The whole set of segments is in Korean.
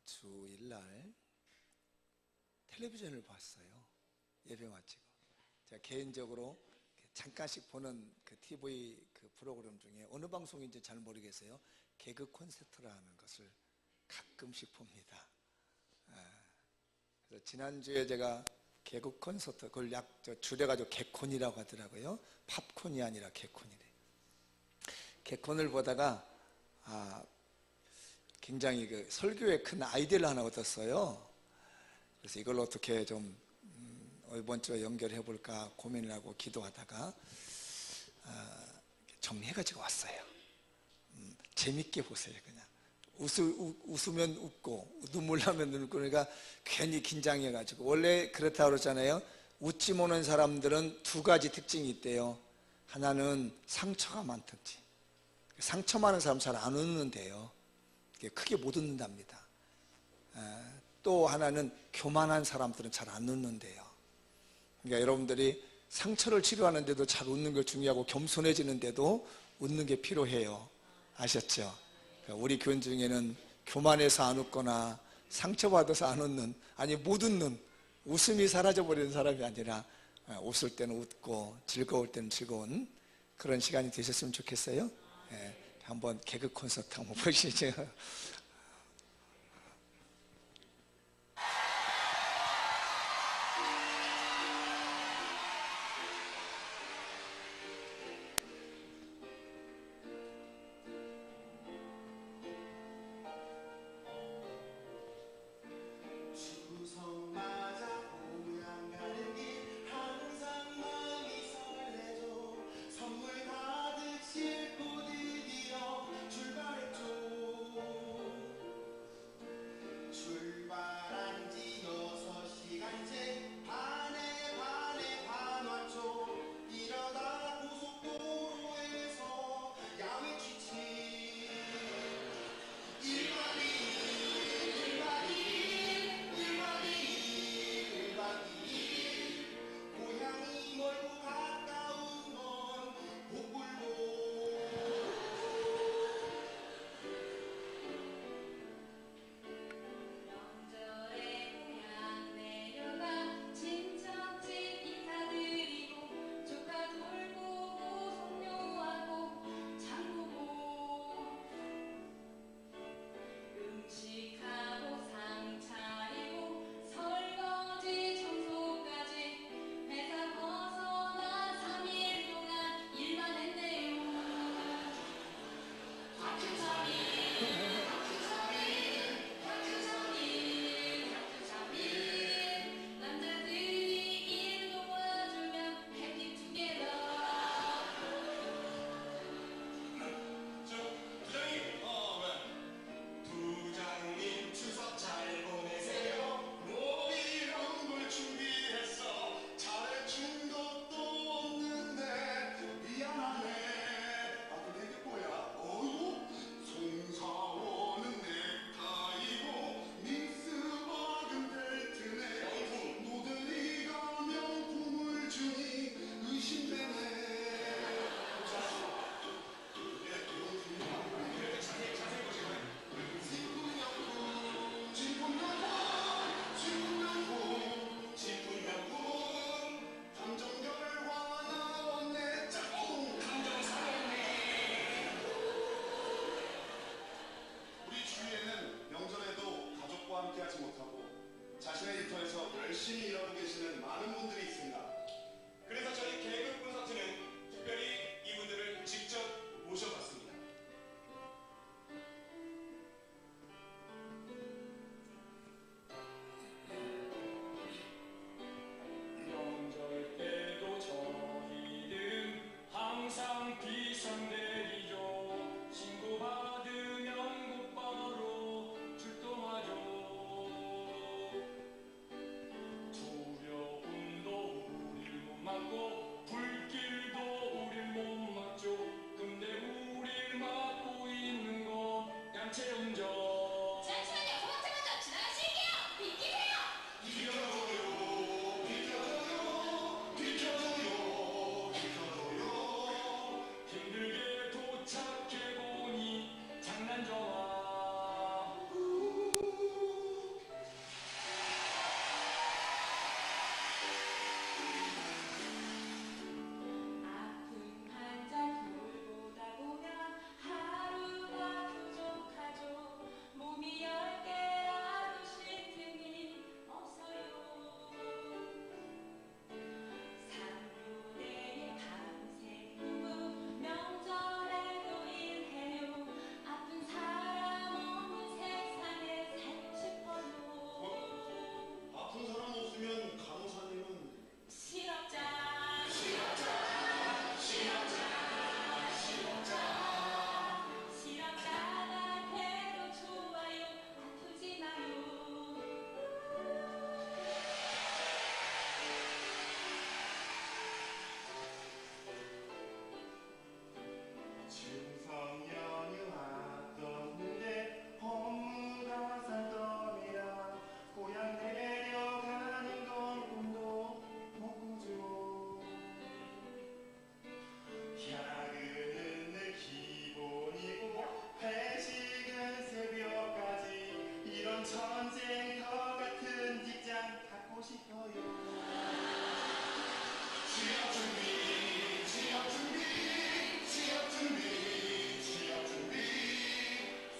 주일날 텔레비전을 봤어요. 예배 마치고. 제가 개인적으로 잠깐씩 보는 그 TV 그 프로그램 중에 어느 방송인지 잘 모르겠어요. 개그 콘서트라는 것을 가끔씩 봅니다. 그래서 지난주에 제가 개그 콘서트, 그걸 줄여가지고 개콘이라고 하더라고요. 팝콘이 아니라 개콘이래. 개콘을 보다가 굉장히 그 설교에 큰 아이디어를 하나 얻었어요. 그래서 이걸 어떻게 좀 이번 주에 연결해 볼까 고민을 하고 기도하다가 정리해가지고 왔어요. 재밌게 보세요. 그냥 웃으면 웃고 눈물 나면 눈물. 그러니까 괜히 긴장해가지고. 원래 그렇다고 그러잖아요. 웃지 못하는 사람들은 두 가지 특징이 있대요. 하나는 상처가 많든지. 상처 많은 사람 잘 안 웃는데요. 크게 못 웃는답니다. 또 하나는 교만한 사람들은 잘 안 웃는데요. 그러니까 여러분들이 상처를 치료하는데도 잘 웃는 게 중요하고 겸손해지는데도 웃는 게 필요해요. 아셨죠? 그러니까 우리 교인 중에는 교만해서 안 웃거나 상처받아서 안 웃는, 아니 못 웃는, 웃음이 사라져버리는 사람이 아니라 웃을 때는 웃고 즐거울 때는 즐거운 그런 시간이 되셨으면 좋겠어요. 한번 개그 콘서트 한번 보시죠. 이런 전쟁터 같은 직장 갖고 싶어요. 취업 준비, 취업 준비, 취업 준비, 취업 준비.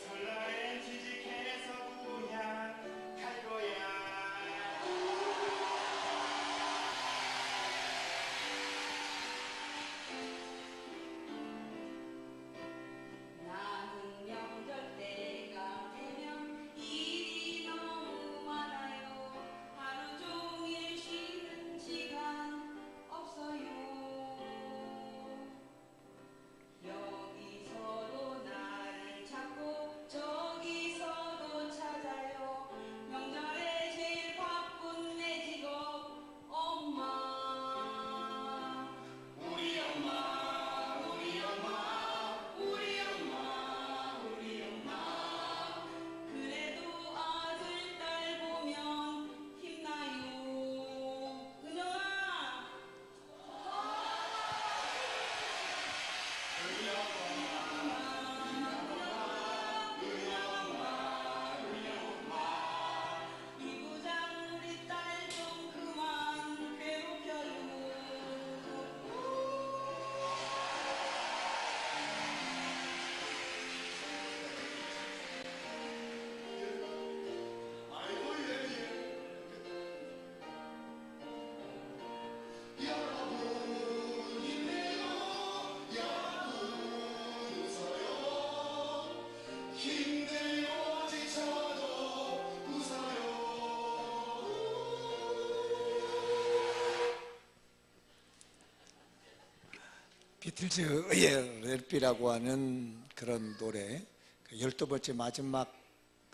설날엔 취직해서 그냥 갈 거야. 나는 명절 때가 되면 일이 너무 많아요. 하루 종일 쉬는 시간 없어요. 여기서도 나를 찾고 저기서도 찾아요. 명절에 제일 바쁜 내 직업 엄마. 우리 엄마, 우리 엄마, 우리 엄마, 우리 엄마. 그래도 아들, 딸 보면 힘나요. 은영아. 이부장 우리 딸 좀 그만 괴롭혀요. 아이고 여러분 힘내요. 여러분 웃어요. 힘들고 지쳐도 웃어요. 비틀즈의 렐비라고 하는 그런 노래, 12번째 마지막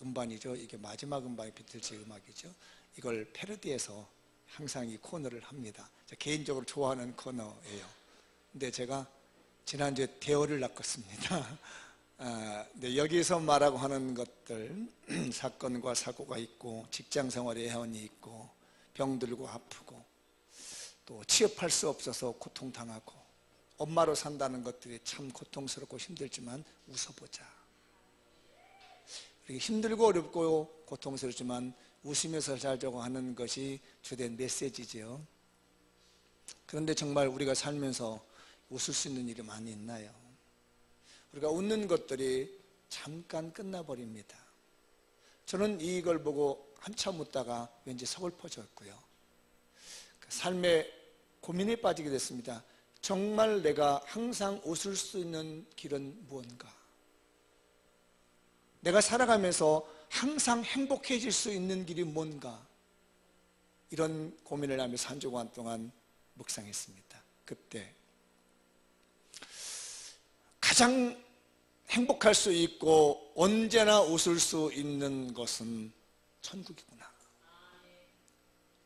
음반이죠. 이게 마지막 음반이 비틀즈 음악이죠. 이걸 패러디해서 항상 이 코너를 합니다. 개인적으로 좋아하는 코너예요. 근데 제가 지난주에 대어를 낚았습니다. 근데 여기서 말하고 하는 것들, 사건과 사고가 있고 직장 생활에 해원이 있고 병들고 아프고 또 취업할 수 없어서 고통당하고 엄마로 산다는 것들이 참 고통스럽고 힘들지만 웃어보자. 이렇게 힘들고 어렵고 고통스럽지만 웃으면서 살자고 하는 것이 주된 메시지죠. 그런데 정말 우리가 살면서 웃을 수 있는 일이 많이 있나요? 우리가 웃는 것들이 잠깐 끝나버립니다. 저는 이걸 보고 한참 웃다가 왠지 서글퍼졌고요. 삶의 고민에 빠지게 됐습니다. 정말 내가 항상 웃을 수 있는 길은 무언가? 내가 살아가면서 항상 행복해질 수 있는 길이 뭔가? 이런 고민을 하면서 한 주간 동안 묵상했습니다. 그때 가장 행복할 수 있고 언제나 웃을 수 있는 것은 천국이구나.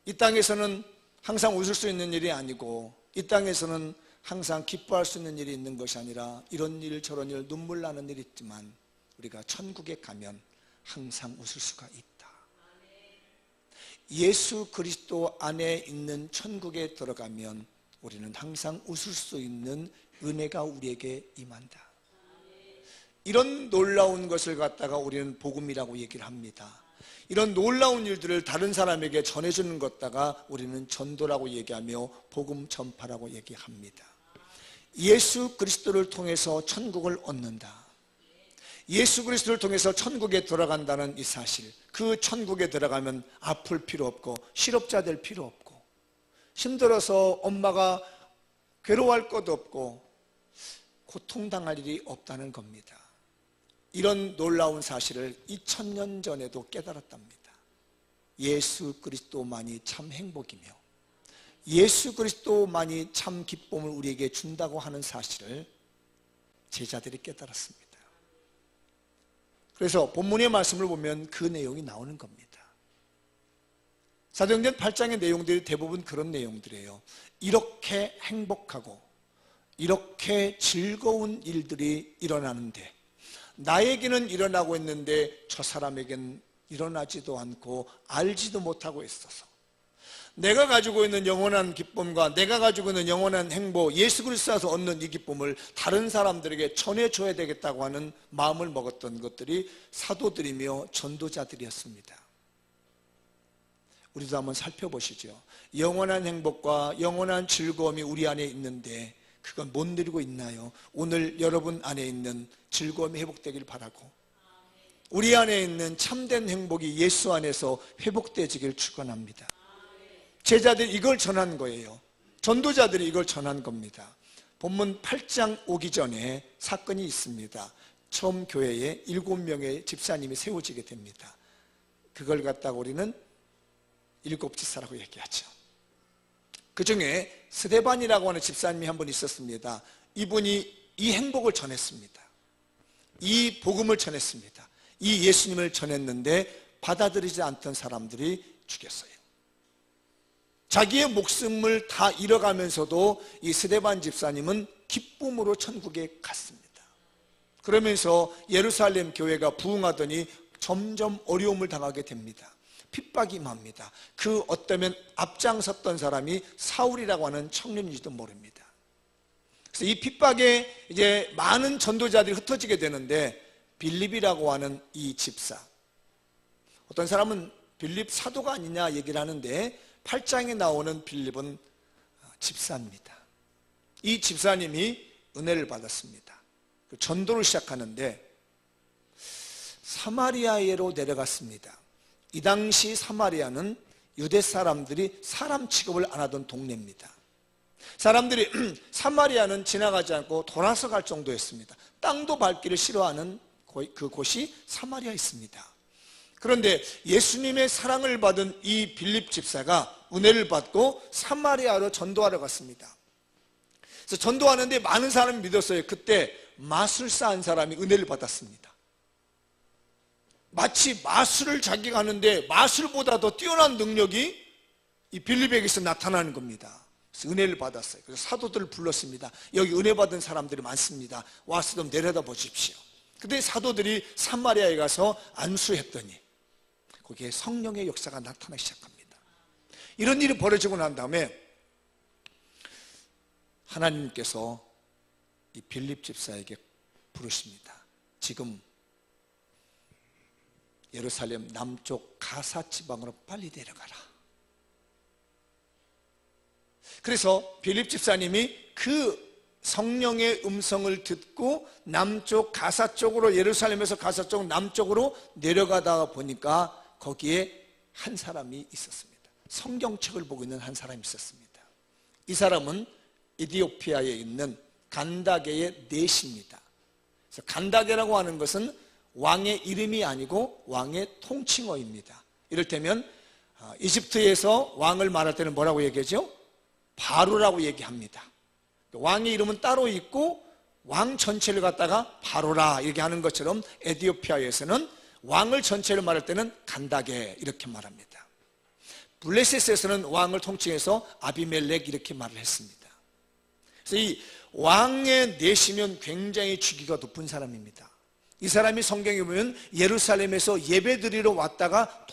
이 땅에서는 항상 웃을 수 있는 일이 아니고 이 땅에서는 항상 기뻐할 수 있는 일이 있는 것이 아니라 이런 일 저런 일 눈물 나는 일이 있지만 우리가 천국에 가면 항상 웃을 수가 있다. 예수 그리스도 안에 있는 천국에 들어가면 우리는 항상 웃을 수 있는 은혜가 우리에게 임한다. 이런 놀라운 것을 갖다가 우리는 복음이라고 얘기를 합니다. 이런 놀라운 일들을 다른 사람에게 전해주는 것다가 우리는 전도라고 얘기하며 복음 전파라고 얘기합니다. 예수 그리스도를 통해서 천국을 얻는다. 예수 그리스도를 통해서 천국에 들어간다는 이 사실, 그 천국에 들어가면 아플 필요 없고 실업자 될 필요 없고 힘들어서 엄마가 괴로워할 것도 없고 고통당할 일이 없다는 겁니다. 이런 놀라운 사실을 2000년 전에도 깨달았답니다. 예수 그리스도만이 참 행복이며 예수 그리스도만이 참 기쁨을 우리에게 준다고 하는 사실을 제자들이 깨달았습니다. 그래서 본문의 말씀을 보면 그 내용이 나오는 겁니다. 사도행전 8장의 내용들이 대부분 그런 내용들이에요. 이렇게 행복하고 이렇게 즐거운 일들이 일어나는데 나에게는 일어나고 있는데 저 사람에게는 일어나지도 않고 알지도 못하고 있어서 내가 가지고 있는 영원한 기쁨과 내가 가지고 있는 영원한 행복, 예수 그리스도에서 얻는 이 기쁨을 다른 사람들에게 전해줘야 되겠다고 하는 마음을 먹었던 것들이 사도들이며 전도자들이었습니다. 우리도 한번 살펴보시죠. 영원한 행복과 영원한 즐거움이 우리 안에 있는데 그건 못 누리고 있나요? 오늘 여러분 안에 있는 즐거움이 회복되길 바라고, 우리 안에 있는 참된 행복이 예수 안에서 회복되지길 축원합니다. 제자들이 이걸 전한 거예요. 전도자들이 이걸 전한 겁니다. 본문 8장 오기 전에 사건이 있습니다. 처음 교회에 7명의 집사님이 세워지게 됩니다. 그걸 갖다가 우리는 일곱 지사라고 얘기하죠. 그 중에 스데반이라고 하는 집사님이 한 분 있었습니다. 이분이 이 행복을 전했습니다. 이 복음을 전했습니다. 이 예수님을 전했는데 받아들이지 않던 사람들이 죽였어요. 자기의 목숨을 다 잃어가면서도 이 스데반 집사님은 기쁨으로 천국에 갔습니다. 그러면서 예루살렘 교회가 부흥하더니 점점 어려움을 당하게 됩니다. 핍박이 임합니다. 그 어쩌면 앞장섰던 사람이 사울이라고 하는 청년인지도 모릅니다. 그래서 이 핍박에 이제 많은 전도자들이 흩어지게 되는데 빌립이라고 하는 이 집사, 어떤 사람은 빌립 사도가 아니냐 얘기를 하는데 8장에 나오는 빌립은 집사입니다. 이 집사님이 은혜를 받았습니다. 전도를 시작하는데 사마리아에로 내려갔습니다. 이 당시 사마리아는 유대 사람들이 사람 취급을 안 하던 동네입니다. 사람들이 사마리아는 지나가지 않고 돌아서 갈 정도였습니다. 땅도 밟기를 싫어하는 그곳이 사마리아에 있습니다. 그런데 예수님의 사랑을 받은 이 빌립 집사가 은혜를 받고 사마리아로 전도하러 갔습니다. 그래서 전도하는데 많은 사람이 믿었어요. 그때 마술사 한 사람이 은혜를 받았습니다. 마치 마술을 자기가 하는데 마술보다 더 뛰어난 능력이 이 빌립에게서 나타나는 겁니다. 그래서 은혜를 받았어요. 그래서 사도들을 불렀습니다. 여기 은혜 받은 사람들이 많습니다. 와서 좀 내려다 보십시오. 그때 사도들이 사마리아에 가서 안수했더니 거기에 성령의 역사가 나타나기 시작합니다. 이런 일이 벌어지고 난 다음에 하나님께서 이 빌립 집사에게 부르십니다. 지금 예루살렘 남쪽 가사 지방으로 빨리 내려가라. 그래서 빌립 집사님이 그 성령의 음성을 듣고 남쪽 가사 쪽으로, 예루살렘에서 가사 쪽 남쪽으로 내려가다 보니까 거기에 한 사람이 있었습니다. 성경책을 보고 있는 한 사람이 있었습니다. 이 사람은 에티오피아에 있는 간다게의 넷입니다. 그래서 간다게라고 하는 것은 왕의 이름이 아니고 왕의 통칭어입니다. 이를테면 이집트에서 왕을 말할 때는 뭐라고 얘기하죠? 바로라고 얘기합니다. 왕의 이름은 따로 있고 왕 전체를 갖다가 바로라 이렇게 하는 것처럼 에티오피아에서는 왕을 전체를 말할 때는 간다게 이렇게 말합니다. 블레셋에서는 왕을 통칭해서 아비멜렉 이렇게 말을 했습니다. 그래서 이 왕의 내시면 굉장히 주기가 높은 사람입니다. 이 사람이 성경에 보면 예루살렘에서 예배드리러 왔다가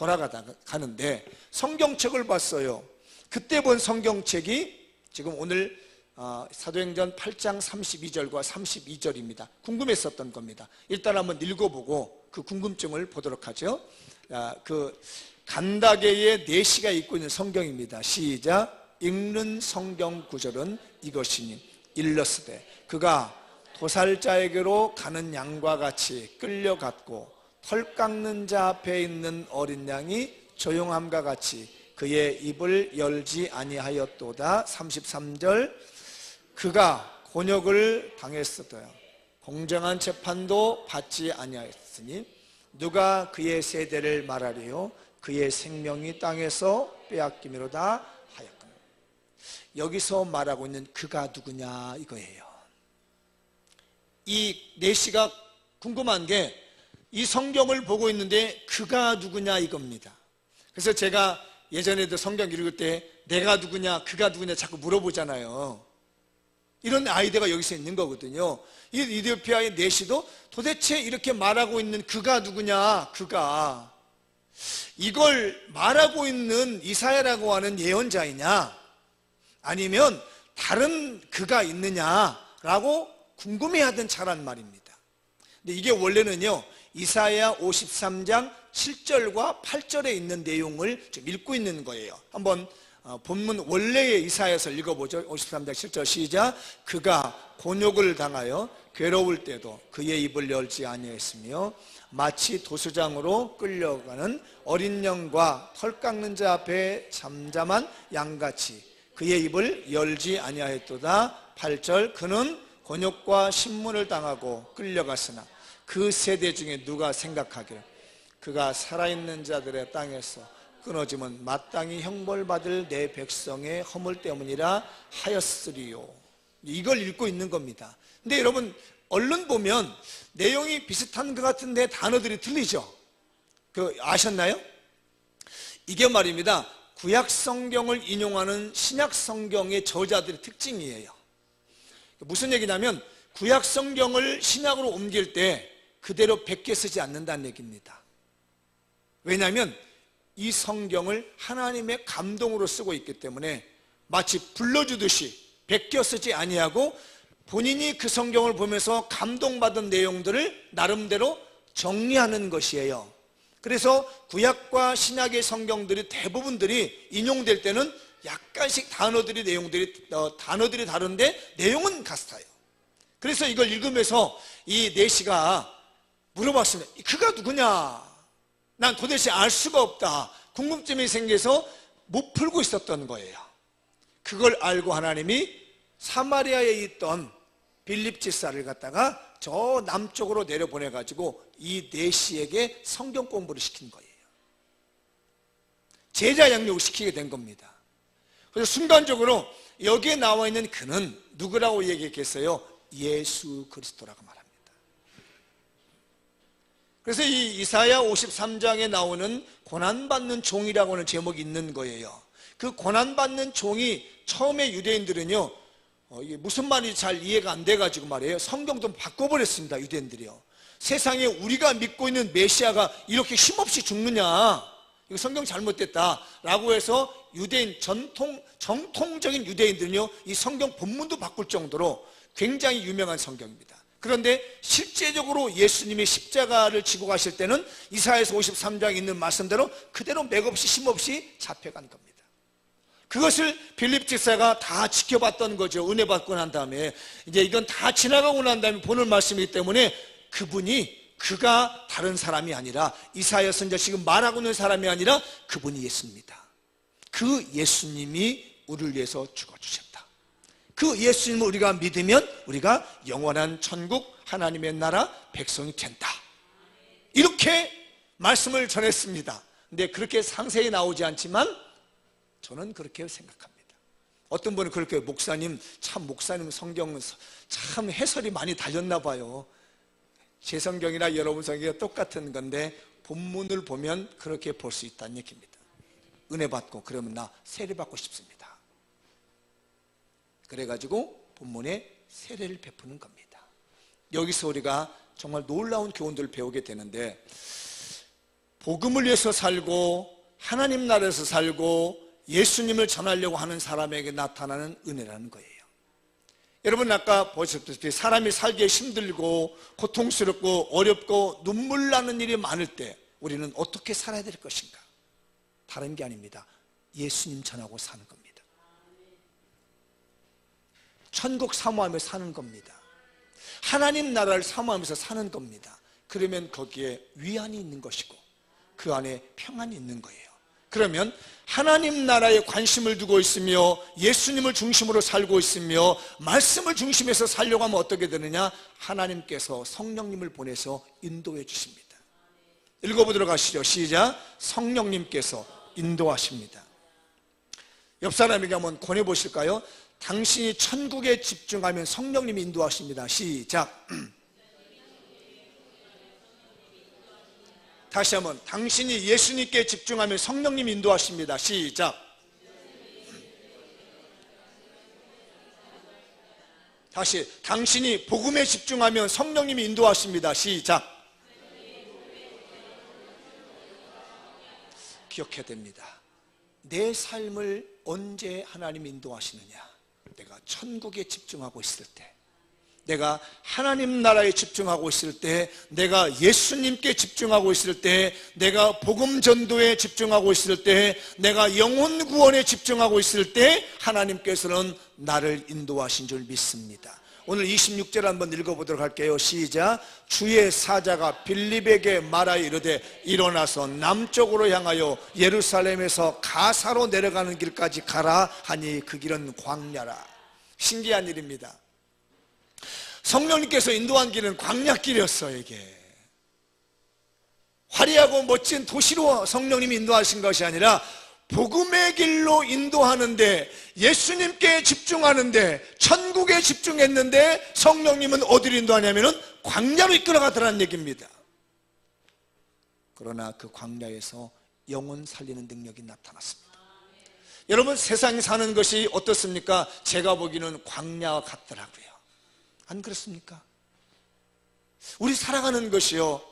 가는데 성경책을 봤어요. 그때 본 성경책이 지금 오늘 사도행전 8장 32절과 32절입니다. 궁금했었던 겁니다. 일단 한번 읽어보고 그 궁금증을 보도록 하죠. 그 간다게의 내시가 있고 있는 성경입니다. 시작. 읽는 성경 구절은 이것이니 일러스되 그가 도살자에게로 가는 양과 같이 끌려갔고 털 깎는 자 앞에 있는 어린 양이 조용함과 같이 그의 입을 열지 아니하였도다. 33절. 그가 곤욕을 당했으되 공정한 재판도 받지 아니하였으니 누가 그의 세대를 말하리요 그의 생명이 땅에서 빼앗기미로다 하였거늘. 여기서 말하고 있는 그가 누구냐 이거예요. 이 내시가 궁금한 게 이 성경을 보고 있는데 그가 누구냐 이겁니다. 그래서 제가 예전에도 성경 읽을 때 내가 누구냐 그가 누구냐 자꾸 물어보잖아요. 이런 아이디어가 여기서 있는 거거든요. 이 이디오피아의 내시도 도대체 이렇게 말하고 있는 그가 누구냐, 그가 이걸 말하고 있는 이사야라고 하는 예언자이냐 아니면 다른 그가 있느냐라고 궁금해하던 차란 말입니다. 근데 이게 원래는요 이사야 53장 7절과 8절에 있는 내용을 지금 읽고 있는 거예요. 한번 본문 원래의 이사야서 읽어보죠. 53장 7절 시작. 그가 곤욕을 당하여 괴로울 때도 그의 입을 열지 아니했으며 마치 도수장으로 끌려가는 어린 양과 털 깎는 자 앞에 잠잠한 양같이 그의 입을 열지 아니하였도다. 8절. 그는 곤욕과 신문을 당하고 끌려갔으나 그 세대 중에 누가 생각하기를 그가 살아있는 자들의 땅에서 끊어지면 마땅히 형벌받을 내 백성의 허물 때문이라 하였으리요. 이걸 읽고 있는 겁니다. 근데 여러분 얼른 보면 내용이 비슷한 것 같은데 단어들이 틀리죠. 아셨나요? 이게 말입니다. 구약 성경을 인용하는 신약 성경의 저자들의 특징이에요. 무슨 얘기냐면 구약 성경을 신약으로 옮길 때 그대로 베껴 쓰지 않는다는 얘기입니다. 왜냐하면 이 성경을 하나님의 감동으로 쓰고 있기 때문에 마치 불러주듯이 베껴 쓰지 아니하고 본인이 그 성경을 보면서 감동받은 내용들을 나름대로 정리하는 것이에요. 그래서 구약과 신약의 성경들이 대부분들이 인용될 때는 약간씩 단어들이 다른데 내용은 같아요. 그래서 이걸 읽으면서 이 내시가 물어봤습니다. 그가 누구냐? 난 도대체 알 수가 없다. 궁금증이 생겨서 못 풀고 있었던 거예요. 그걸 알고 하나님이 사마리아에 있던 빌립 지사를 갖다가 저 남쪽으로 내려보내가지고 이 내시에게 성경 공부를 시킨 거예요. 제자 양육을 시키게 된 겁니다. 그래서 순간적으로 여기에 나와 있는 그는 누구라고 얘기했겠어요? 예수 그리스도라고 말합니다. 그래서 이 이사야 53장에 나오는 고난받는 종이라고 하는 제목이 있는 거예요. 그 고난받는 종이 처음에 유대인들은요 이게 무슨 말인지 잘 이해가 안 돼가지고 말이에요. 성경도 바꿔버렸습니다. 유대인들이요. 세상에 우리가 믿고 있는 메시아가 이렇게 힘없이 죽느냐, 이거 성경 잘못됐다 라고 해서 유대인 정통적인 유대인들은요 이 성경 본문도 바꿀 정도로 굉장히 유명한 성경입니다. 그런데 실제적으로 예수님이 십자가를 지고 가실 때는 이사야서 53장에 있는 말씀대로 그대로 맥없이 힘없이 잡혀간 겁니다. 그것을 빌립 지사가 다 지켜봤던 거죠. 은혜 받고 난 다음에 이제 이건 다 지나가고 난 다음에 보는 말씀이기 때문에 그가 다른 사람이 아니라 이사야 선지자 지금 말하고 있는 사람이 아니라 그분이 예수입니다. 그 예수님이 우리를 위해서 죽어주셨다. 그 예수님을 우리가 믿으면 우리가 영원한 천국 하나님의 나라 백성이 된다. 이렇게 말씀을 전했습니다. 근데 그렇게 상세히 나오지 않지만 저는 그렇게 생각합니다. 어떤 분은 그렇게 목사님 성경은 참 해설이 많이 달렸나 봐요. 제 성경이나 여러분 성경이 똑같은 건데 본문을 보면 그렇게 볼 수 있다는 얘기입니다. 은혜 받고 그러면 나 세례 받고 싶습니다. 그래가지고 본문에 세례를 베푸는 겁니다. 여기서 우리가 정말 놀라운 교훈들을 배우게 되는데 복음을 위해서 살고 하나님 나라에서 살고 예수님을 전하려고 하는 사람에게 나타나는 은혜라는 거예요. 여러분 아까 보셨듯이 사람이 살기에 힘들고 고통스럽고 어렵고 눈물 나는 일이 많을 때 우리는 어떻게 살아야 될 것인가? 다른 게 아닙니다. 예수님 전하고 사는 겁니다. 천국 사모하며 사는 겁니다. 하나님 나라를 사모하면서 사는 겁니다. 그러면 거기에 위안이 있는 것이고 그 안에 평안이 있는 거예요. 그러면 하나님 나라에 관심을 두고 있으며 예수님을 중심으로 살고 있으며 말씀을 중심에서 살려고 하면 어떻게 되느냐? 하나님께서 성령님을 보내서 인도해 주십니다. 읽어보도록 하시죠. 시작. 성령님께서 인도하십니다. 옆 사람에게 한번 권해보실까요? 당신이 천국에 집중하면 성령님이 인도하십니다. 시작. 다시 한번 당신이 예수님께 집중하면 성령님이 인도하십니다. 시작. 다시 당신이 복음에 집중하면 성령님이 인도하십니다. 시작. 기억해야 됩니다. 내 삶을 언제 하나님 인도하시느냐? 내가 천국에 집중하고 있을 때, 내가 하나님 나라에 집중하고 있을 때, 내가 예수님께 집중하고 있을 때, 내가 복음 전도에 집중하고 있을 때, 내가 영혼 구원에 집중하고 있을 때 하나님께서는 나를 인도하신 줄 믿습니다. 오늘 26절 한번 읽어보도록 할게요. 시작. 주의 사자가 빌립에게 말하여 이르되 일어나서 남쪽으로 향하여 예루살렘에서 가사로 내려가는 길까지 가라 하니 그 길은 광야라. 신기한 일입니다. 성령님께서 인도한 길은 광야길이었어요. 이게 화려하고 멋진 도시로 성령님이 인도하신 것이 아니라 복음의 길로 인도하는데, 예수님께 집중하는데, 천국에 집중했는데 성령님은 어디로 인도하냐면은 광야로 이끌어가더라는 얘기입니다. 그러나 그 광야에서 영혼 살리는 능력이 나타났습니다. 여러분, 세상에 사는 것이 어떻습니까? 제가 보기에는 광야 같더라고요. 안 그렇습니까? 우리 살아가는 것이요,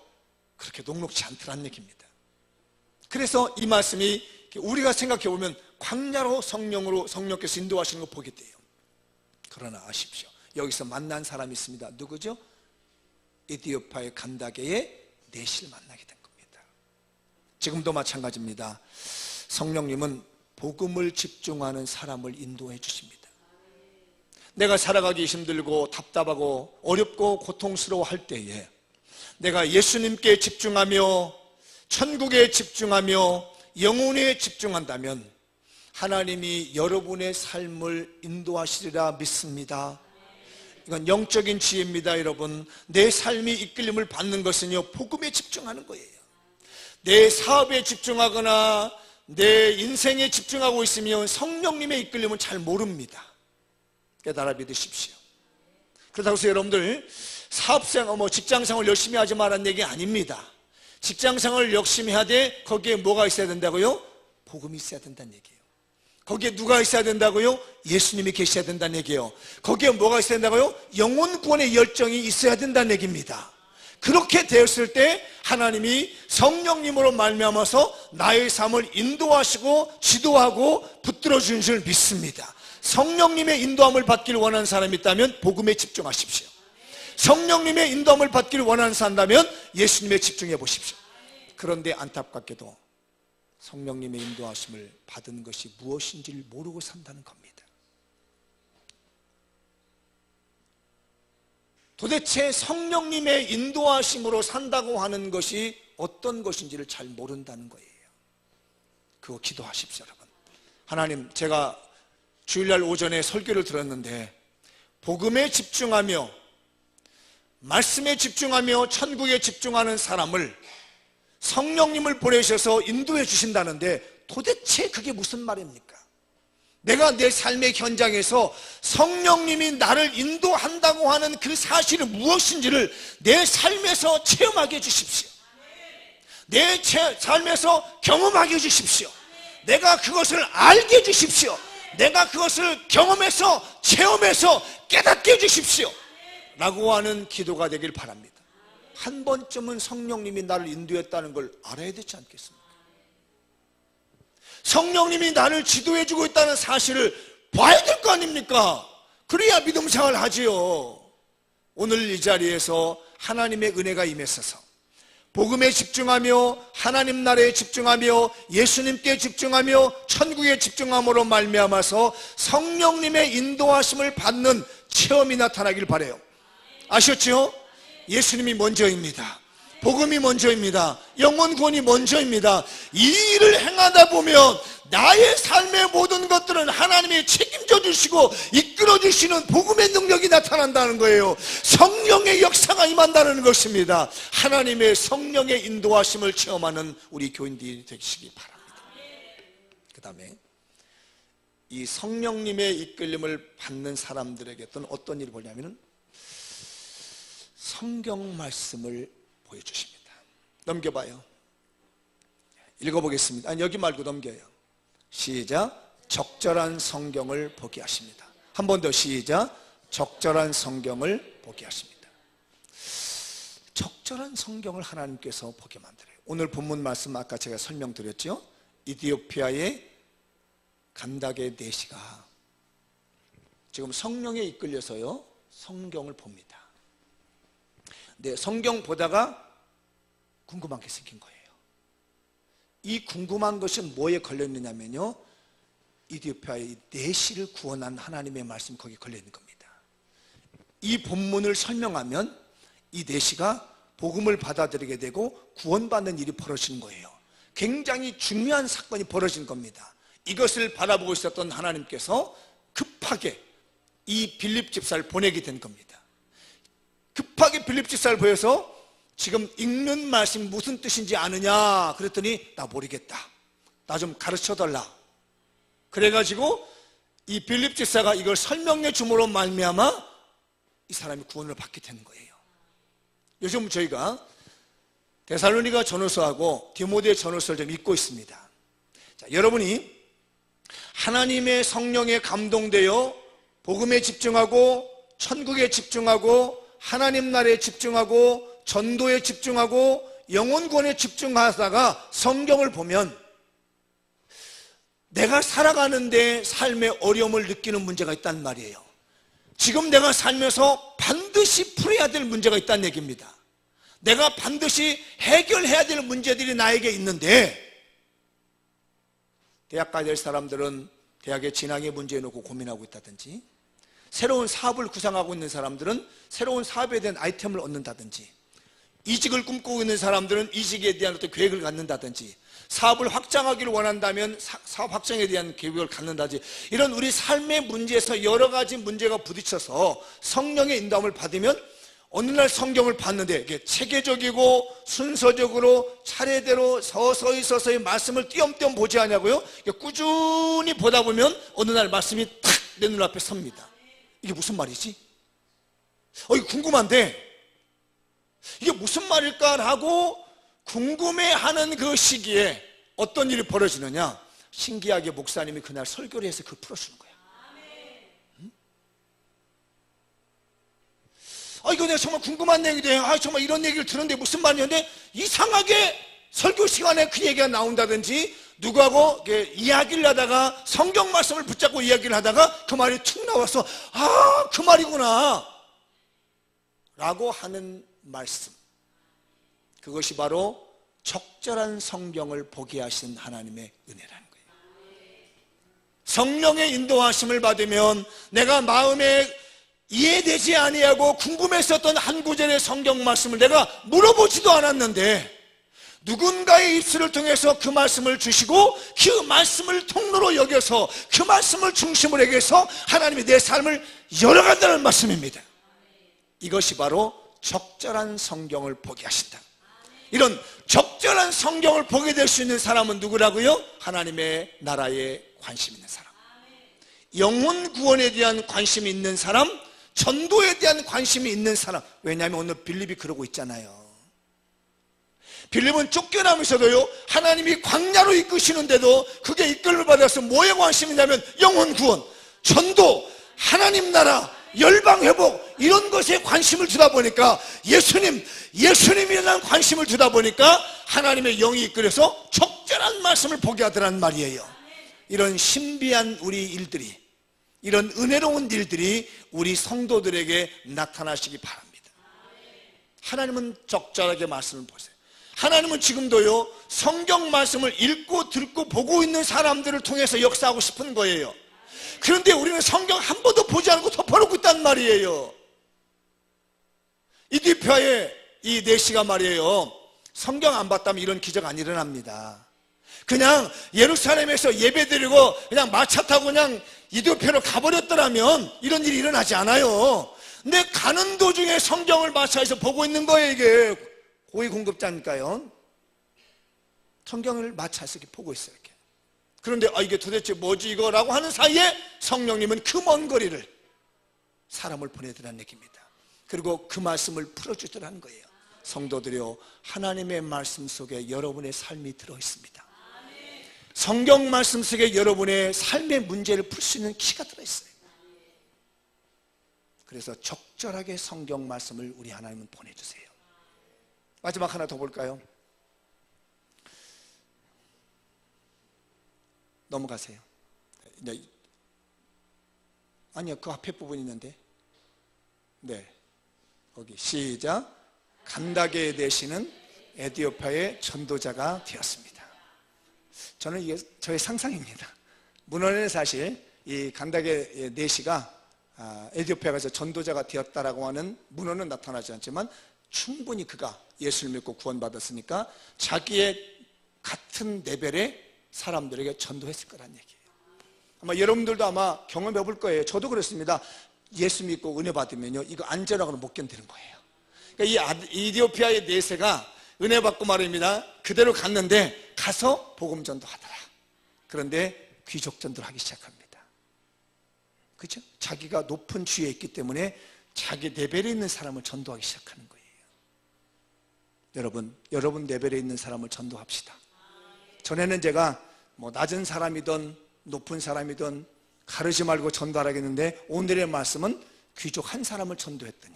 그렇게 녹록지 않더란 얘기입니다. 그래서 이 말씀이 우리가 생각해 보면 광야로 성령께서 인도하시는 거 보게 돼요. 그러나 아십시오, 여기서 만난 사람이 있습니다. 누구죠? 에티오피아의 간다게의 넷을 만나게 된 겁니다. 지금도 마찬가지입니다. 성령님은 복음을 집중하는 사람을 인도해 주십니다. 내가 살아가기 힘들고 답답하고 어렵고 고통스러워 할 때에 내가 예수님께 집중하며 천국에 집중하며 영혼에 집중한다면 하나님이 여러분의 삶을 인도하시리라 믿습니다. 이건 영적인 지혜입니다. 여러분, 내 삶이 이끌림을 받는 것은요, 복음에 집중하는 거예요. 내 사업에 집중하거나 내 인생에 집중하고 있으면 성령님의 이끌림은 잘 모릅니다. 깨달아 믿으십시오. 그렇다고 해서 여러분들 사업생활, 직장생활 열심히 하지 말라는 얘기 아닙니다. 직장생활을 열심히 하되 거기에 뭐가 있어야 된다고요? 복음이 있어야 된다는 얘기예요. 거기에 누가 있어야 된다고요? 예수님이 계셔야 된다는 얘기예요. 거기에 뭐가 있어야 된다고요? 영혼 구원의 열정이 있어야 된다는 얘기입니다. 그렇게 되었을 때 하나님이 성령님으로 말미암아서 나의 삶을 인도하시고 지도하고 붙들어 주는 줄 믿습니다. 성령님의 인도함을 받기를 원하는 사람이 있다면 복음에 집중하십시오. 성령님의 인도함을 받기를 원하는 사람이라면 예수님에 집중해 보십시오. 그런데 안타깝게도 성령님의 인도하심을 받은 것이 무엇인지를 모르고 산다는 겁니다. 도대체 성령님의 인도하심으로 산다고 하는 것이 어떤 것인지를 잘 모른다는 거예요. 그거 기도하십시오, 여러분. 하나님, 제가 주일날 오전에 설교를 들었는데 복음에 집중하며 말씀에 집중하며 천국에 집중하는 사람을 성령님을 보내셔서 인도해 주신다는데 도대체 그게 무슨 말입니까? 내가 내 삶의 현장에서 성령님이 나를 인도한다고 하는 그 사실은 무엇인지를 내 삶에서 체험하게 해주십시오. 내 삶에서 경험하게 해주십시오. 내가 그것을 알게 해주십시오. 내가 그것을 경험해서 체험해서 깨닫게 해주십시오 라고 하는 기도가 되길 바랍니다. 한 번쯤은 성령님이 나를 인도했다는 걸 알아야 되지 않겠습니까? 성령님이 나를 지도해주고 있다는 사실을 봐야 될 거 아닙니까? 그래야 믿음 생활을 하지요. 오늘 이 자리에서 하나님의 은혜가 임했어서 복음에 집중하며 하나님 나라에 집중하며 예수님께 집중하며 천국에 집중함으로 말미암아서 성령님의 인도하심을 받는 체험이 나타나길 바라요. 아셨죠? 예수님이 먼저입니다. 복음이 먼저입니다. 영혼 구원이 먼저입니다. 이 일을 행하다 보면 나의 삶의 모든 것들은 하나님이 책임져 주시고 이끌어 주시는 복음의 능력이 나타난다는 거예요. 성령의 역사가 임한다는 것입니다. 하나님의 성령의 인도하심을 체험하는 우리 교인들이 되시기 바랍니다. 그 다음에 이 성령님의 이끌림을 받는 사람들에게 어떤 일이 보냐면은 성경 말씀을 보여주십니다. 넘겨봐요. 읽어보겠습니다. 아니, 여기 말고 넘겨요. 시작. 적절한 성경을 보게 하십니다. 한 번 더 시작. 적절한 성경을 보게 하십니다. 적절한 성경을 하나님께서 보게 만들어요. 오늘 본문 말씀 아까 제가 설명드렸죠. 이디오피아의 간다게 내시가 지금 성령에 이끌려서요 성경을 봅니다. 근데 성경 보다가 궁금한 게 생긴 거예요. 이 궁금한 것이 뭐에 걸려있느냐면요, 이디오피아의 내시를 구원한 하나님의 말씀이 거기에 걸려있는 겁니다. 이 본문을 설명하면 이 내시가 복음을 받아들이게 되고 구원받는 일이 벌어지는 거예요. 굉장히 중요한 사건이 벌어진 겁니다. 이것을 바라보고 있었던 하나님께서 급하게 이 빌립 집사를 보내게 된 겁니다. 급하게 빌립 집사를 보여서 지금 읽는 말씀이 무슨 뜻인지 아느냐 그랬더니 나 모르겠다, 나 좀 가르쳐달라. 그래가지고 이 빌립 집사가 이걸 설명해 줌으로 말미암아 이 사람이 구원을 받게 되는 거예요. 요즘 저희가 데살로니가 전후서하고 디모데 전후서를 좀 읽고 있습니다. 자, 여러분이 하나님의 성령에 감동되어 복음에 집중하고 천국에 집중하고 하나님 나라에 집중하고 전도에 집중하고 영혼 구원에 집중하다가 성경을 보면 내가 살아가는데 삶의 어려움을 느끼는 문제가 있단 말이에요. 지금 내가 살면서 반드시 풀어야 될 문제가 있다는 얘기입니다. 내가 반드시 해결해야 될 문제들이 나에게 있는데, 대학 가야 될 사람들은 대학의 진학의 문제에 놓고 고민하고 있다든지, 새로운 사업을 구상하고 있는 사람들은 새로운 사업에 대한 아이템을 얻는다든지, 이직을 꿈꾸고 있는 사람들은 이직에 대한 어떤 계획을 갖는다든지, 사업을 확장하기를 원한다면 사업 확장에 대한 계획을 갖는다든지, 이런 우리 삶의 문제에서 여러 가지 문제가 부딪혀서 성령의 인도함을 받으면 어느 날 성경을 봤는데 이게 체계적이고 순서적으로 차례대로 서서히 말씀을 띄엄띄엄 보지 않냐고요? 꾸준히 보다 보면 어느 날 말씀이 탁 내 눈앞에 섭니다. 이게 무슨 말이지? 이거 궁금한데 이게 무슨 말일까라고 궁금해하는 그 시기에 어떤 일이 벌어지느냐, 신기하게 목사님이 그날 설교를 해서 그걸 풀어주는 거야. 이거 내가 정말 궁금한 내용인데, 정말 이런 얘기를 들었는데 무슨 말이었는데, 이상하게 설교 시간에 그 얘기가 나온다든지, 누구하고 이야기를 하다가 성경 말씀을 붙잡고 이야기를 하다가 그 말이 툭 나와서 그 말이구나 라고 하는 말씀, 그것이 바로 적절한 성경을 보게 하신 하나님의 은혜라는 거예요. 성령의 인도하심을 받으면 내가 마음에 이해되지 아니하고 궁금했었던 한 구절의 성경 말씀을 내가 물어보지도 않았는데 누군가의 입술을 통해서 그 말씀을 주시고 그 말씀을 통로로 여겨서 그 말씀을 중심으로 여겨서 하나님이 내 삶을 열어간다는 말씀입니다. 이것이 바로 적절한 성경을 보게 하신다. 이런 적절한 성경을 보게 될 수 있는 사람은 누구라고요? 하나님의 나라에 관심 있는 사람, 영혼 구원에 대한 관심이 있는 사람, 전도에 대한 관심이 있는 사람. 왜냐하면 오늘 빌립이 그러고 있잖아요. 빌립은 쫓겨나면서도요, 하나님이 광야로 이끄시는데도 그게 이끌림을 받아서 뭐에 관심이 있냐면 영혼 구원, 전도, 하나님 나라, 열방 회복, 이런 것에 관심을 두다 보니까 예수님에 대한 관심을 두다 보니까 하나님의 영이 이끌어서 적절한 말씀을 보게 하더란 말이에요. 이런 신비한 우리 일들이, 이런 은혜로운 일들이 우리 성도들에게 나타나시기 바랍니다. 하나님은 적절하게 말씀을 보세요. 하나님은 지금도요, 성경 말씀을 읽고 듣고 보고 있는 사람들을 통해서 역사하고 싶은 거예요. 그런데 우리는 성경 한 번도 보지 않고 덮어놓고 있단 말이에요. 이디오피아의 이 내시가 말이에요, 성경 안 봤다면 이런 기적 안 일어납니다. 그냥 예루살렘에서 예배드리고 그냥 마차 타고 그냥 이디오피아로 가버렸더라면 이런 일이 일어나지 않아요. 근데 가는 도중에 성경을 마차에서 보고 있는 거예요. 이게 고위 공급자니까요. 성경을 마차에서 이렇게 보고 있어요. 이렇게. 그런데 이게 도대체 뭐지 이거라고 하는 사이에 성령님은 그 먼 거리를 사람을 보내더라는 얘기입니다. 그리고 그 말씀을 풀어주더라는 거예요. 성도들이요, 하나님의 말씀 속에 여러분의 삶이 들어있습니다. 성경 말씀 속에 여러분의 삶의 문제를 풀 수 있는 키가 들어있어요. 그래서 적절하게 성경 말씀을 우리 하나님은 보내주세요. 마지막 하나 더 볼까요? 넘어가세요. 네. 아니요, 그 앞에 부분이 있는데. 네, 거기 시작. 간다게에 대시는 에디오피아의 전도자가 되었습니다. 저는 이게 저의 상상입니다. 문헌에는 사실 이 간다게 네시가 에디오피아 가서 전도자가 되었다라고 하는 문헌은 나타나지 않지만 충분히 그가 예수를 믿고 구원받았으니까 자기의 같은 레벨의 사람들에게 전도했을 거란 얘기예요. 아마 여러분들도 아마 경험해 볼 거예요. 저도 그렇습니다. 예수 믿고 은혜 받으면요, 이거 안전하고는 못 견디는 거예요. 그러니까 이 에디오피아의 네세가 은혜 받고 말입니다. 그대로 갔는데 가서 복음 전도하더라. 그런데 귀족 전도를 하기 시작합니다. 그렇죠? 자기가 높은 주위에 있기 때문에 자기 레벨에 있는 사람을 전도하기 시작하는 거예요. 여러분 레벨에 있는 사람을 전도합시다. 전에는 제가 뭐 낮은 사람이든 높은 사람이든 가르지 말고 전도하라겠는데, 오늘의 말씀은 귀족 한 사람을 전도했더니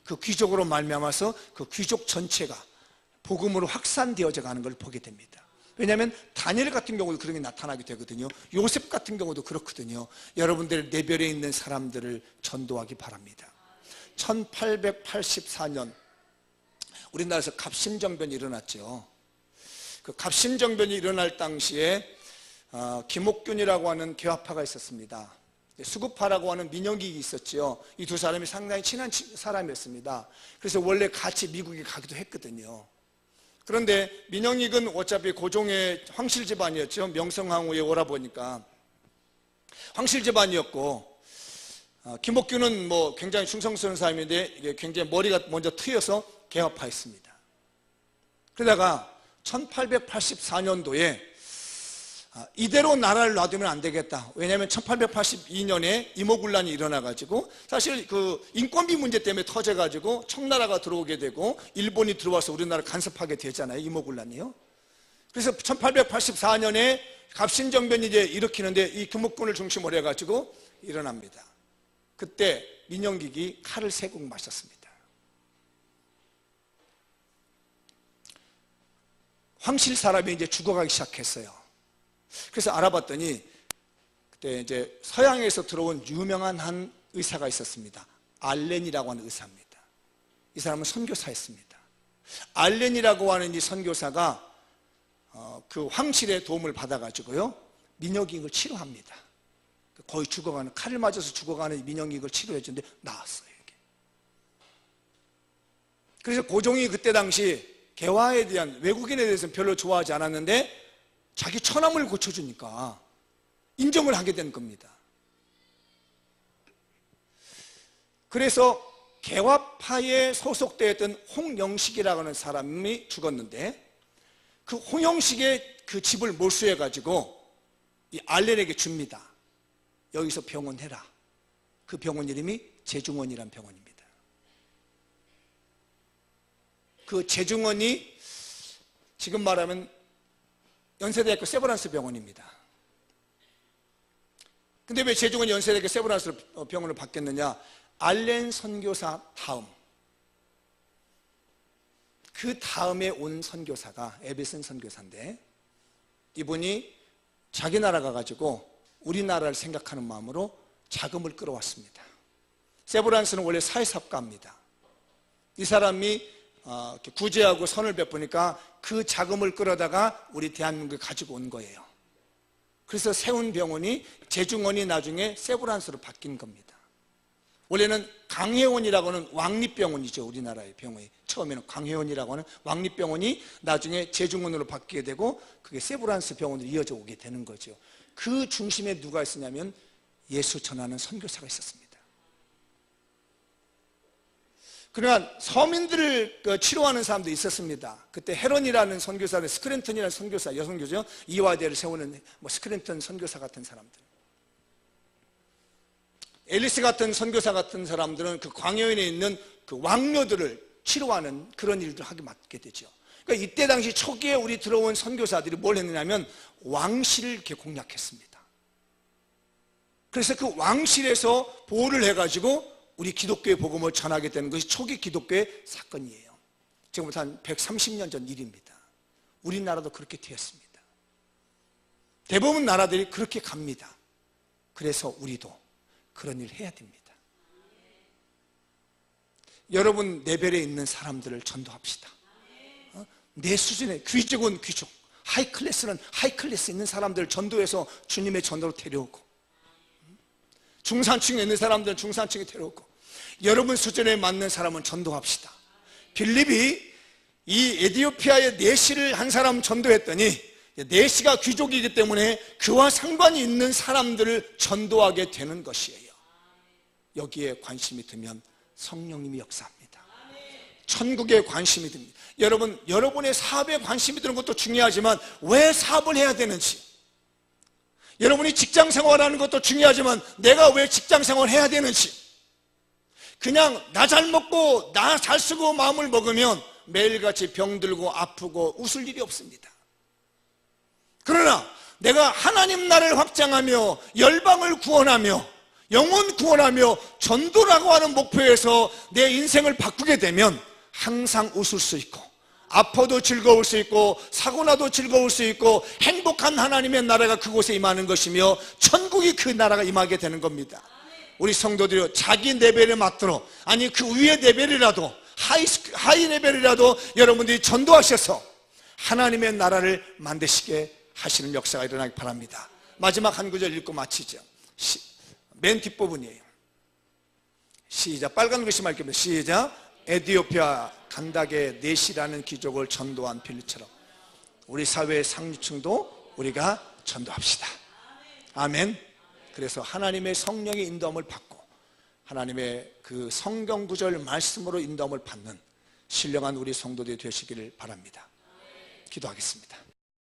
그 귀족으로 말미암아서 그 귀족 전체가 복음으로 확산되어져 가는 걸 보게 됩니다. 왜냐하면 다니엘 같은 경우도 그런 게 나타나게 되거든요. 요셉 같은 경우도 그렇거든요. 여러분들 레벨에 있는 사람들을 전도하기 바랍니다. 1884년 우리나라에서 갑신정변이 일어났죠. 그 갑신정변이 일어날 당시에 김옥균이라고 하는 개화파가 있었습니다. 수구파라고 하는 민영익이 있었죠. 이 두 사람이 상당히 친한 사람이었습니다. 그래서 원래 같이 미국에 가기도 했거든요. 그런데 민영익은 어차피 고종의 황실 집안이었죠. 명성황후의 오라버니까 황실 집안이었고, 김옥균은 뭐 굉장히 충성스러운 사람인데 이게 굉장히 머리가 먼저 트여서 개화파였습니다. 그러다가 1884년도에 이대로 나라를 놔두면 안 되겠다. 왜냐하면 1882년에 이모군란이 일어나가지고, 사실 그 인건비 문제 때문에 터져가지고 청나라가 들어오게 되고 일본이 들어와서 우리나라를 간섭하게 되잖아요. 이모군란이요. 그래서 1884년에 갑신정변이 이제 일으키는데 이 김옥군을 중심으로 해가지고 일어납니다. 그때 민영익이 칼을 3국 마셨습니다. 황실 사람이 이제 죽어가기 시작했어요. 그래서 알아봤더니 그때 이제 서양에서 들어온 유명한 한 의사가 있었습니다. 알렌이라고 하는 의사입니다. 이 사람은 선교사였습니다. 알렌이라고 하는 이 선교사가 그 황실의 도움을 받아가지고요, 민영익을 치료합니다. 거의 죽어가는, 칼을 맞아서 죽어가는 민영익을 치료해주는데 나았어요, 이게. 그래서 고종이 그때 당시 개화에 대한, 외국인에 대해서는 별로 좋아하지 않았는데 자기 처남을 고쳐주니까 인정을 하게 된 겁니다. 그래서 개화파에 소속되어 있던 홍영식이라고 하는 사람이 죽었는데, 그 홍영식의 그 집을 몰수해 가지고 이 알렌에게 줍니다. 여기서 병원해라. 그 병원 이름이 제중원이라는 병원입니다. 그 제중원이 지금 말하면 연세대학교 세브란스 병원입니다. 근데 왜 제중원이 연세대학교 세브란스 병원을 받겠느냐? 알렌 선교사 다음, 그 다음에 온 선교사가 에베슨 선교사인데, 이분이 자기 나라 가가지고 우리나라를 생각하는 마음으로 자금을 끌어왔습니다. 세브란스는 원래 사회사업가입니다. 이 사람이 구제하고 선을 베푸니까 그 자금을 끌어다가 우리 대한민국에 가지고 온 거예요. 그래서 세운 병원이 제중원이 나중에 세브란스로 바뀐 겁니다. 원래는 강혜원이라고 하는 왕립병원이죠. 우리나라의 병원이 처음에는 강혜원이라고 하는 왕립병원이 나중에 제중원으로 바뀌게 되고 그게 세브란스 병원으로 이어져 오게 되는 거죠. 그 중심에 누가 있었냐면 예수 전하는 선교사가 있었습니다. 그러나 서민들을 치료하는 사람도 있었습니다. 그때 헤론이라는 선교사는, 스크랜턴이라는 선교사, 여성교죠. 이화대를 세우는 스크랜턴 선교사 같은 사람들, 앨리스 같은 선교사 같은 사람들은 그 광야인에 있는 그 왕녀들을 치료하는 그런 일들을 하게 맡게 되죠. 그러니까 이때 당시 초기에 우리 들어온 선교사들이 뭘 했느냐면 왕실을 이렇게 공략했습니다. 그래서 그 왕실에서 보호를 해가지고 우리 기독교의 복음을 전하게 되는 것이 초기 기독교의 사건이에요. 지금부터 한 130년 전 일입니다. 우리나라도 그렇게 되었습니다. 대부분 나라들이 그렇게 갑니다. 그래서 우리도 그런 일 해야 됩니다. 여러분 레벨에 있는 사람들을 전도합시다. 내 수준의 귀족은 귀족, 하이클래스는 하이클래스 있는 사람들을 전도해서 주님의 전도로 데려오고, 중산층에 있는 사람들은 중산층에 데려오고, 여러분 수준에 맞는 사람은 전도합시다. 빌립이 이 에디오피아의 네시를 한 사람 전도했더니 네시가 귀족이기 때문에 그와 상관이 있는 사람들을 전도하게 되는 것이에요. 여기에 관심이 들면 성령님이 역사합니다. 천국에 관심이 듭니다. 여러분, 여러분의 사업에 관심이 드는 것도 중요하지만 왜 사업을 해야 되는지, 여러분이 직장 생활하는 것도 중요하지만 내가 왜 직장 생활을 해야 되는지, 그냥 나 잘 먹고 나 잘 쓰고 마음을 먹으면 매일같이 병들고 아프고 웃을 일이 없습니다. 그러나 내가 하나님 나라를 확장하며 열방을 구원하며 영혼 구원하며 전도라고 하는 목표에서 내 인생을 바꾸게 되면 항상 웃을 수 있고, 아파도 즐거울 수 있고, 사고나도 즐거울 수 있고, 행복한 하나님의 나라가 그곳에 임하는 것이며 천국이 그 나라가 임하게 되는 겁니다. 우리 성도들이 자기 레벨에 맞도록, 아니 그 위의 레벨이라도, 하이 레벨이라도 여러분들이 전도하셔서 하나님의 나라를 만드시게 하시는 역사가 일어나기 바랍니다. 마지막 한 구절 읽고 마치죠. 맨 뒷부분이에요. 시작. 빨간 글씨 말입니다. 시작. 에디오피아 간닥의 네시라는 귀족을 전도한 빌립처럼 우리 사회의 상류층도 우리가 전도합시다. 아멘. 그래서 하나님의 성령의 인도함을 받고 하나님의 그 성경 구절 말씀으로 인도함을 받는 신령한 우리 성도들이 되시기를 바랍니다. 기도하겠습니다.